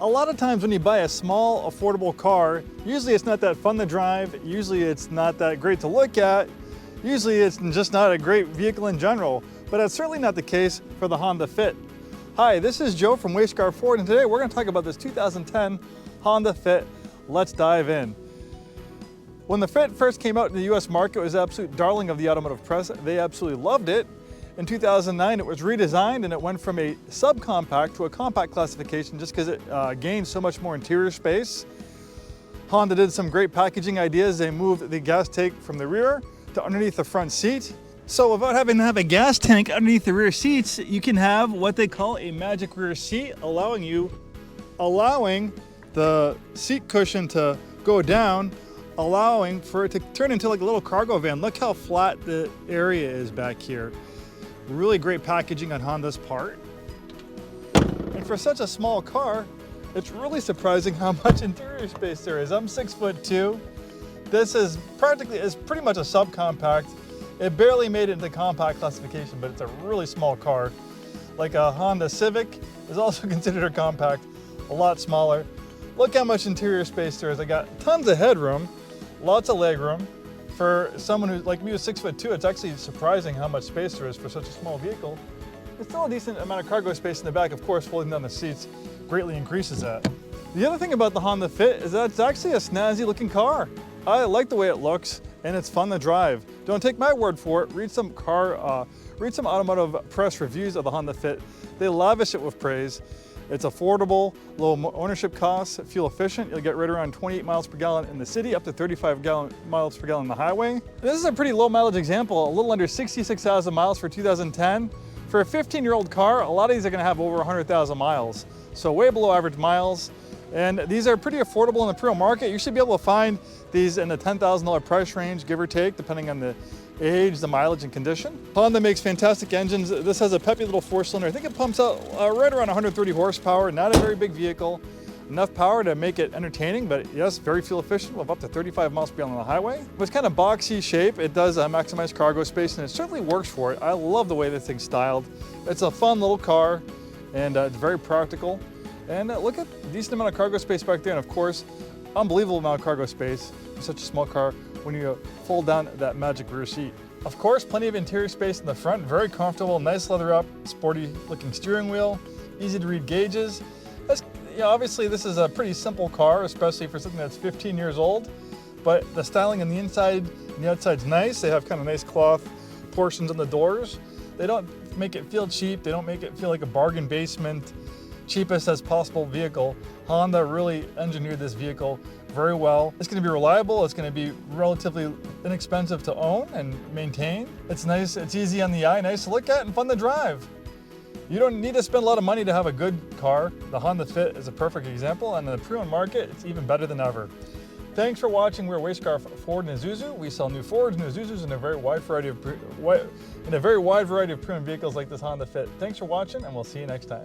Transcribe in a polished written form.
A lot of times when you buy a small, affordable car, usually it's not that fun to drive, usually it's not that great to look at, usually it's just not a great vehicle in general, but that's certainly not the case for the Honda Fit. Hi, this is Joe from Scarff Ford, and today we're going to talk about this 2010 Honda Fit. Let's dive in. When the Fit first came out in the US market, it was an absolute darling of the automotive press. They absolutely loved it. In 2009, it was redesigned and it went from a subcompact to a compact classification just because it gained so much more interior space. Honda did some great packaging ideas. They moved the gas tank from the rear to underneath the front seat. So without having to have a gas tank underneath the rear seats, you can have what they call a magic rear seat, allowing the seat cushion to go down, allowing for it to turn into like a little cargo van. Look how flat the area is back here. Really great packaging on Honda's part. And for such a small car, it's really surprising how much interior space there is. I'm 6'2". This is pretty much a subcompact. It barely made it into compact classification, but it's a really small car. Like a Honda Civic is also considered a compact, a lot smaller. Look how much interior space there is. I got tons of headroom, lots of legroom. For someone who, like me, who's 6'2", it's actually surprising how much space there is for such a small vehicle. There's still a decent amount of cargo space in the back. Of course, folding down the seats greatly increases that. The other thing about the Honda Fit is that it's actually a snazzy looking car. I like the way it looks and it's fun to drive. Don't take my word for it. Read some automotive press reviews of the Honda Fit. They lavish it with praise. It's affordable, low ownership costs, fuel efficient. You'll get right around 28 miles per gallon in the city, up to 35 miles per gallon on the highway. This is a pretty low mileage example, a little under 66,000 miles for 2010. For a 15-year-old car, a lot of these are gonna have over 100,000 miles. So way below average miles. And these are pretty affordable in the pre-owned market. You should be able to find these in the $10,000 price range, give or take, depending on the age, the mileage, and condition. Honda makes fantastic engines. This has a peppy little 4-cylinder. I think it pumps out right around 130 horsepower. Not a very big vehicle. Enough power to make it entertaining, but yes, very fuel efficient with up to 35 miles per gallon on the highway. With kind of boxy shape, it does maximize cargo space, and it certainly works for it. I love the way this thing's styled. It's a fun little car, and it's very practical. And look at a decent amount of cargo space back there, and of course, unbelievable amount of cargo space for such a small car when you fold down that magic rear seat. Of course, plenty of interior space in the front, very comfortable, nice leather up, sporty looking steering wheel, easy to read gauges. Obviously this is a pretty simple car, especially for something that's 15 years old, but the styling on the inside and the outside's nice. They have kind of nice cloth portions on the doors. They don't make it feel cheap, they don't make it feel like a bargain basement, cheapest as possible vehicle. Honda really engineered this vehicle very well. It's going to be reliable, it's going to be relatively inexpensive to own and maintain. It's nice, it's easy on the eye, nice to look at, and fun to drive. You don't need to spend a lot of money to have a good car. The Honda Fit is a perfect example, and in the pre-owned market, it's even better than ever. Thanks for watching. We're Scarff Ford and Isuzu. We sell new Fords, new Isuzus, and a very wide variety of pre-owned vehicles like this Honda Fit. Thanks for watching, and we'll see you next time.